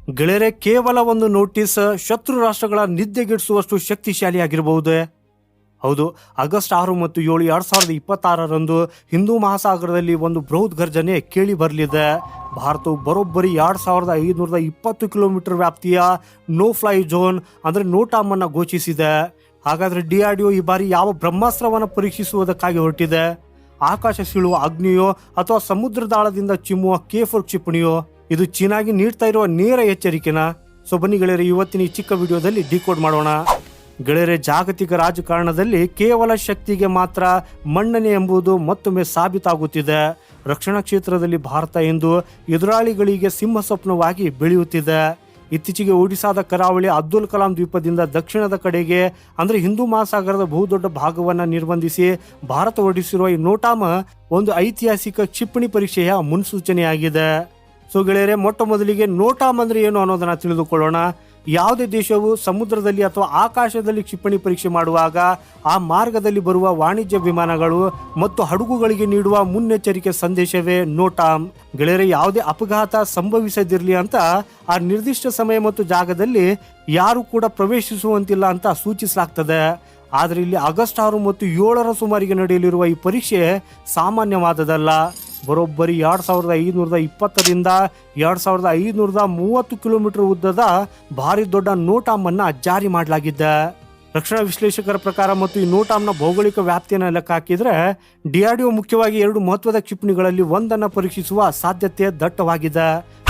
ಗೆಳೆಯರೆ, ಕೇವಲ ಒಂದು ನೋಟಿಸ್ ಶತ್ರು ರಾಷ್ಟ್ರಗಳ ನಿದ್ದೆಗೆಡಿಸುವಷ್ಟು ಶಕ್ತಿಶಾಲಿಯಾಗಿರಬಹುದೇ? ಹೌದು. ಆಗಸ್ಟ್ 6 ಮತ್ತು 7, 2026ರಂದು ಹಿಂದೂ ಮಹಾಸಾಗರದಲ್ಲಿ ಒಂದು ಬೃಹತ್ ಗರ್ಜನೆ ಕೇಳಿ ಬರಲಿದೆ. ಭಾರತವು ಬರೋಬ್ಬರಿ 2520 ಕಿಲೋಮೀಟರ್ ವ್ಯಾಪ್ತಿಯ ನೋ ಫ್ಲೈ ಝೋನ್ ಅಂದರೆ ನೋಟಾಮ್ ಅನ್ನು ಘೋಷಿಸಿದೆ. ಹಾಗಾದ್ರೆ DRDO ಈ ಬಾರಿ ಯಾವ ಬ್ರಹ್ಮಾಸ್ತ್ರವನ್ನು ಪರೀಕ್ಷಿಸುವುದಕ್ಕಾಗಿ ಹೊರಟಿದೆ? ಆಕಾಶ ಸೀಳುವ ಅಗ್ನಿಯೋ ಅಥವಾ ಸಮುದ್ರದಾಳದಿಂದ ಚಿಮ್ಮುವ K4 ಕ್ಷಿಪಣಿಯೋ? ಇದು ಚೀನಾಗಿ ನೀಡ್ತಾ ಇರುವ ನೇರ ಎಚ್ಚರಿಕೆನಾ? ಸೊ ಬನ್ನಿ ಗೆಳೆಯರೆ, ಇವತ್ತಿನ ಈ ಚಿಕ್ಕ ವಿಡಿಯೋದಲ್ಲಿ ಡಿಕೋಡ್ ಮಾಡೋಣ. ಗೆಳೆಯರೆ, ಜಾಗತಿಕ ರಾಜಕಾರಣದಲ್ಲಿ ಕೇವಲ ಶಕ್ತಿಗೆ ಮಾತ್ರ ಮನ್ನಣೆ ಎಂಬುದು ಮತ್ತೊಮ್ಮೆ ಸಾಬೀತಾಗುತ್ತಿದೆ. ರಕ್ಷಣಾ ಕ್ಷೇತ್ರದಲ್ಲಿ ಭಾರತ ಇಂದು ಎದುರಾಳಿಗಳಿಗೆ ಸಿಂಹ ಸ್ವಪ್ನವಾಗಿ ಬೆಳೆಯುತ್ತಿದೆ. ಇತ್ತೀಚೆಗೆ ಒಡಿಶಾದ ಕರಾವಳಿ ಅಬ್ದುಲ್ ಕಲಾಂ ದ್ವೀಪದಿಂದ ದಕ್ಷಿಣದ ಕಡೆಗೆ ಅಂದರೆ ಹಿಂದೂ ಮಹಾಸಾಗರದ ಬಹುದೊಡ್ಡ ಭಾಗವನ್ನು ನಿರ್ಬಂಧಿಸಿ ಭಾರತ ಹೊರಡಿಸಿರುವ ಈ ನೋಟಾಮ್ ಒಂದು ಐತಿಹಾಸಿಕ ಕ್ಷಿಪಣಿ ಪರೀಕ್ಷೆಯ ಮುನ್ಸೂಚನೆಯಾಗಿದೆ. ಸೊ ಗೆಳೆಯರೆ, ಮೊಟ್ಟ ಮೊದಲಿಗೆ ನೋಟಾಮ್ ಅಂದ್ರೆ ಏನು ಅನ್ನೋದನ್ನ ತಿಳಿದುಕೊಳ್ಳೋಣ. ಯಾವುದೇ ದೇಶವು ಸಮುದ್ರದಲ್ಲಿ ಅಥವಾ ಆಕಾಶದಲ್ಲಿ ಕ್ಷಿಪಣಿ ಪರೀಕ್ಷೆ ಮಾಡುವಾಗ ಆ ಮಾರ್ಗದಲ್ಲಿ ಬರುವ ವಾಣಿಜ್ಯ ವಿಮಾನಗಳು ಮತ್ತು ಹಡಗುಗಳಿಗೆ ನೀಡುವ ಮುನ್ನೆಚ್ಚರಿಕೆ ಸಂದೇಶವೇ ನೋಟಾಮ್. ಗೆಳೆಯರೆ, ಯಾವುದೇ ಅಪಘಾತ ಸಂಭವಿಸದಿರಲಿ ಅಂತ ಆ ನಿರ್ದಿಷ್ಟ ಸಮಯ ಮತ್ತು ಜಾಗದಲ್ಲಿ ಯಾರು ಕೂಡ ಪ್ರವೇಶಿಸುವಂತಿಲ್ಲ ಅಂತ ಸೂಚಿಸಲಾಗ್ತದೆ. ಆದರೆ ಇಲ್ಲಿ ಆಗಸ್ಟ್ 6 ಮತ್ತು 7ರ ಸುಮಾರಿಗೆ ನಡೆಯಲಿರುವ ಈ ಪರೀಕ್ಷೆ ಸಾಮಾನ್ಯವಾದದಲ್ಲ. ಬರೋಬ್ಬರಿ 2520ರಿಂದ 2530 ಕಿಲೋಮೀಟರ್ ಉದ್ದದ ಭಾರಿ ದೊಡ್ಡ ನೋಟಾಮ್ ಅನ್ನ ಜಾರಿ ಮಾಡಲಾಗಿದೆ. ರಕ್ಷಣಾ ವಿಶ್ಲೇಷಕರ ಪ್ರಕಾರ ಮತ್ತು ಈ ನೋಟಾಮ್ನ ಭೌಗೋಳಿಕ ವ್ಯಾಪ್ತಿಯನ್ನು ಲೆಕ್ಕ ಹಾಕಿದ್ರೆ DRDO ಮುಖ್ಯವಾಗಿ 2 ಮಹತ್ವದ ಕ್ಷಿಪಣಿಗಳಲ್ಲಿ ಒಂದನ್ನು ಪರೀಕ್ಷಿಸುವ ಸಾಧ್ಯತೆ ದಟ್ಟವಾಗಿದೆ.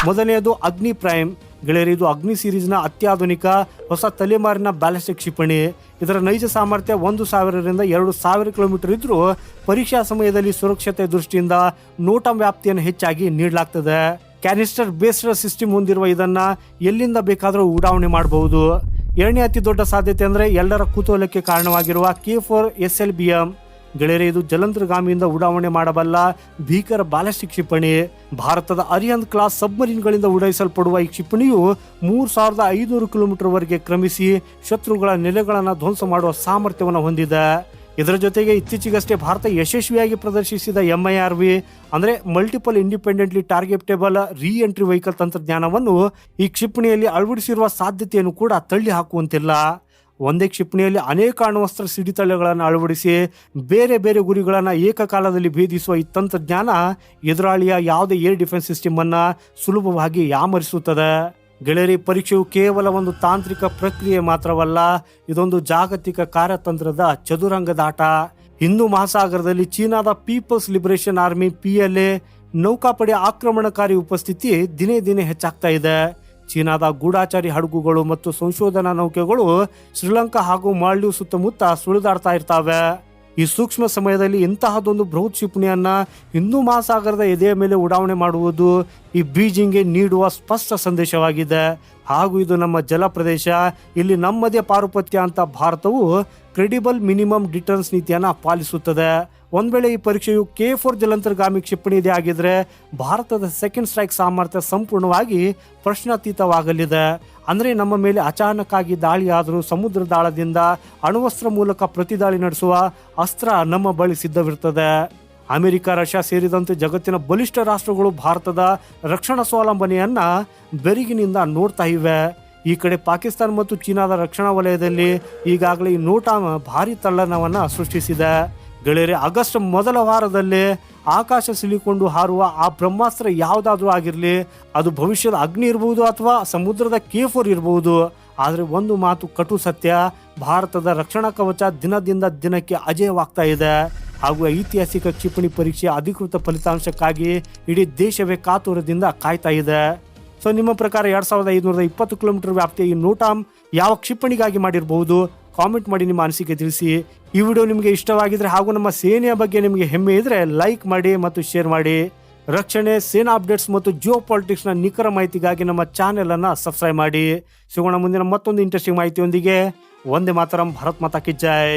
ಮೊದಲನೆಯದು ಅಗ್ನಿ ಪ್ರೈಮ್. ಗೆಳೆಯರೆ, ಇದು ಅಗ್ನಿ ಸೀರೀಸ್ನ ಅತ್ಯಾಧುನಿಕ ಹೊಸ ತಲೆಮಾರಿನ ಬ್ಯಾಲಿಸ್ಟಿಕ್ ಕ್ಷಿಪಣಿ. ಇದರ ನೈಜ ಸಾಮರ್ಥ್ಯ 1000ರಿಂದ 2000 ಕಿಲೋಮೀಟರ್ ಇದ್ರೂ ಪರೀಕ್ಷಾ ಸಮಯದಲ್ಲಿ ಸುರಕ್ಷತೆ ದೃಷ್ಟಿಯಿಂದ ನೋಟಾಮ್ ವ್ಯಾಪ್ತಿಯನ್ನು ಹೆಚ್ಚಾಗಿ ನೀಡಲಾಗ್ತದೆ. ಕ್ಯಾನಿಸ್ಟರ್ ಬೇಸ್ಡ್ ಸಿಸ್ಟಮ್ ಹೊಂದಿರುವ ಇದನ್ನ ಎಲ್ಲಿಂದ ಬೇಕಾದರೂ ಉಡಾವಣೆ ಮಾಡಬಹುದು. ಎರಡನೇ ಅತಿ ದೊಡ್ಡ ಸಾಧ್ಯತೆ ಅಂದ್ರೆ ಎಲ್ಲರ ಕುತೂಹಲಕ್ಕೆ ಕಾರಣವಾಗಿರುವ K4 SLBM. ಗೆಳೆಯರೆ, ಇದು ಜಲಂತರ್ಗಾಮಿಯಿಂದ ಉಡಾವಣೆ ಮಾಡಬಲ್ಲ ಭೀಕರ ಬ್ಯಾಲಿಸ್ಟಿಕ್ ಕ್ಷಿಪಣಿ. ಭಾರತದ ಅರಿಹಂತ್ ಕ್ಲಾಸ್ ಸಬ್ಮರೀನ್ಗಳಿಂದ ಉಡಾಯಿಸಲ್ಪಡುವ ಈ ಕ್ಷಿಪಣಿಯು 3500 ಕಿಲೋಮೀಟರ್ ವರೆಗೆ ಕ್ರಮಿಸಿ ಶತ್ರುಗಳ ನೆಲೆಗಳನ್ನು ಧ್ವಂಸ ಮಾಡುವ ಸಾಮರ್ಥ್ಯವನ್ನು ಹೊಂದಿದೆ. ಇದರ ಜೊತೆಗೆ ಇತ್ತೀಚೆಗಷ್ಟೇ ಭಾರತ ಯಶಸ್ವಿಯಾಗಿ ಪ್ರದರ್ಶಿಸಿದ MIRV ಅಂದ್ರೆ ಮಲ್ಟಿಪಲ್ ಇಂಡಿಪೆಂಡೆಂಟ್ಲಿ ಟಾರ್ಗೆಟೇಬಲ್ ರೀ ಎಂಟ್ರಿ ವೆಹಿಕಲ್ ತಂತ್ರಜ್ಞಾನವನ್ನು ಈ ಕ್ಷಿಪಣಿಯಲ್ಲಿ ಅಳವಡಿಸಿರುವ ಸಾಧ್ಯತೆಯನ್ನು ಕೂಡ ತಳ್ಳಿ ಹಾಕುವಂತಿಲ್ಲ. ಒಂದೇ ಕ್ಷಿಪಣಿಯಲ್ಲಿ ಅನೇಕ ಅಣ್ವಸ್ತ್ರ ಸಿಡಿತಳೆಗಳನ್ನು ಅಳವಡಿಸಿ ಬೇರೆ ಬೇರೆ ಗುರಿಗಳನ್ನು ಏಕಕಾಲದಲ್ಲಿ ಭೇದಿಸುವ ಈ ತಂತ್ರಜ್ಞಾನ ಎದುರಾಳಿಯ ಯಾವುದೇ ಏರ್ ಡಿಫೆನ್ಸ್ ಸಿಸ್ಟಮ್ ಅನ್ನ ಸುಲಭವಾಗಿ ಯಾಮರಿಸುತ್ತದೆ. ಗೆಳೆಯರಿ, ಪರೀಕ್ಷೆಯು ಕೇವಲ ಒಂದು ತಾಂತ್ರಿಕ ಪ್ರಕ್ರಿಯೆ ಮಾತ್ರವಲ್ಲ, ಇದೊಂದು ಜಾಗತಿಕ ಕಾರ್ಯತಂತ್ರದ ಚದುರಂಗದಾಟ. ಹಿಂದೂ ಮಹಾಸಾಗರದಲ್ಲಿ ಚೀನಾದ ಪೀಪಲ್ಸ್ ಲಿಬರೇಷನ್ ಆರ್ಮಿ PLA ನೌಕಾಪಡೆ ಆಕ್ರಮಣಕಾರಿ ಉಪಸ್ಥಿತಿ ದಿನೇ ದಿನೇ ಹೆಚ್ಚಾಗ್ತಾ ಇದೆ. ಚೀನಾದ ಗೂಢಾಚಾರಿ ಹಡಗುಗಳು ಮತ್ತು ಸಂಶೋಧನಾ ನೌಕೆಗಳು ಶ್ರೀಲಂಕಾ ಹಾಗೂ ಮಾಲ್ಡೀವ್ ಸುತ್ತಮುತ್ತ ಸುಳಿದಾಡ್ತಾ ಇರ್ತಾವೆ. ಈ ಸೂಕ್ಷ್ಮ ಸಮಯದಲ್ಲಿ ಇಂತಹದೊಂದು ಬೃಹತ್ ಕ್ಷಿಪಣಿಯನ್ನ ಹಿಂದೂ ಮಹಾಸಾಗರದ ಎದೆಯ ಮೇಲೆ ಉಡಾವಣೆ ಮಾಡುವುದು ಈ ಬೀಜಿಂಗ್ಗೆ ನೀಡುವ ಸ್ಪಷ್ಟ ಸಂದೇಶವಾಗಿದೆ. ಹಾಗೂ ಇದು ನಮ್ಮ ಜಲ ಪ್ರದೇಶ, ಇಲ್ಲಿ ನಮ್ಮದೇ ಪಾರುಪತ್ಯ ಅಂತ ಭಾರತವು ಕ್ರೆಡಿಬಲ್ ಮಿನಿಮಮ್ ಡಿಟರೆನ್ಸ್ ನೀತಿಯನ್ನ ಪಾಲಿಸುತ್ತದೆ. ಒಂದ್ ವೇಳೆ ಈ ಪರೀಕ್ಷೆಯು K4 ಜಲಂತರ್ಗಾಮಿ ಕ್ಷಿಪಣಿ ಇದೆ ಆಗಿದ್ರೆ ಭಾರತದ ಸೆಕೆಂಡ್ ಸ್ಟ್ರೈಕ್ ಸಾಮರ್ಥ್ಯ ಸಂಪೂರ್ಣವಾಗಿ ಪ್ರಶ್ನಾತೀತವಾಗಲಿದೆ. ಅಂದ್ರೆ ನಮ್ಮ ಮೇಲೆ ಅಚಾನಕ್ ಆಗಿ ದಾಳಿ ಆದರೂ ಸಮುದ್ರ ದಾಳದಿಂದ ಅಣ್ವಸ್ತ್ರ ಮೂಲಕ ಪ್ರತಿದಾಳಿ ನಡೆಸುವ ಅಸ್ತ್ರ ನಮ್ಮ ಬಳಿ ಸಿದ್ಧವಿರ್ತದೆ. ಅಮೆರಿಕ, ರಷ್ಯಾ ಸೇರಿದಂತೆ ಜಗತ್ತಿನ ಬಲಿಷ್ಠ ರಾಷ್ಟ್ರಗಳು ಭಾರತದ ರಕ್ಷಣಾ ಸ್ವಾವಲಂಬನೆಯನ್ನ ಬೆರಗಿನಿಂದ ನೋಡ್ತಾ ಇವೆ. ಈ ಕಡೆ ಪಾಕಿಸ್ತಾನ ಮತ್ತು ಚೀನಾದ ರಕ್ಷಣಾ ವಲಯದಲ್ಲಿ ಈಗಾಗಲೇ ಈ ನೋಟಾಮ್ ಭಾರಿ ತಲ್ಲಣವನ್ನ ಸೃಷ್ಟಿಸಿದೆ. ಗೆಳೆಯರೆ, ಆಗಸ್ಟ್ ಮೊದಲ ವಾರದಲ್ಲೇ ಆಕಾಶ ಸಿಳಿಕೊಂಡು ಹಾರುವ ಆ ಬ್ರಹ್ಮಾಸ್ತ್ರ ಯಾವುದಾದ್ರೂ ಆಗಿರಲಿ, ಅದು ಭವಿಷ್ಯದ ಅಗ್ನಿ ಇರಬಹುದು ಅಥವಾ ಸಮುದ್ರದ K4 ಇರಬಹುದು. ಆದರೆ ಒಂದು ಮಾತು ಕಟು ಸತ್ಯ, ಭಾರತದ ರಕ್ಷಣಾ ಕವಚ ದಿನದಿಂದ ದಿನಕ್ಕೆ ಅಜೇಯವಾಗ್ತಾ ಇದೆ. ಹಾಗೂ ಐತಿಹಾಸಿಕ ಕ್ಷಿಪಣಿ ಪರೀಕ್ಷೆಯ ಅಧಿಕೃತ ಫಲಿತಾಂಶಕ್ಕಾಗಿ ಇಡೀ ದೇಶವೇ ಕಾತುರದಿಂದ ಕಾಯ್ತಾ ಇದೆ. ಸೊ ನಿಮ್ಮ ಪ್ರಕಾರ 2520 ಕಿಲೋಮೀಟರ್ ವ್ಯಾಪ್ತಿಯ ಈ ನೋಟಾಮ್ ಯಾವ ಕ್ಷಿಪಣಿಗಾಗಿ ಮಾಡಿರಬಹುದು? ಕಾಮೆಂಟ್ ಮಾಡಿ ನಿಮ್ಮ ಅನಿಸಿಕೆ ತಿಳಿಸಿ. ಈ ವಿಡಿಯೋ ನಿಮಗೆ ಇಷ್ಟವಾಗಿದ್ರೆ ಹಾಗೂ ನಮ್ಮ ಸೇನೆಯ ಬಗ್ಗೆ ನಿಮಗೆ ಹೆಮ್ಮೆ ಇದ್ರೆ ಲೈಕ್ ಮಾಡಿ ಮತ್ತು ಶೇರ್ ಮಾಡಿ. ರಕ್ಷಣೆ, ಸೇನಾ ಅಪ್ಡೇಟ್ಸ್ ಮತ್ತು ಜಿಯೋ ಪಾಲಿಟಿಕ್ಸ್ನ ನಿಖರ ಮಾಹಿತಿಗಾಗಿ ನಮ್ಮ ಚಾನೆಲ್ ಅನ್ನ ಸಬ್ಸ್ಕ್ರೈಬ್ ಮಾಡಿ. ಸಿಗೋಣ ಮುಂದಿನ ಮತ್ತೊಂದು ಇಂಟ್ರೆಸ್ಟಿಂಗ್ ಮಾಹಿತಿಯೊಂದಿಗೆ. ವಂದೇ ಮಾತರಂ. ಭಾರತ್ ಮಾತಾ ಕಿ ಜೈ.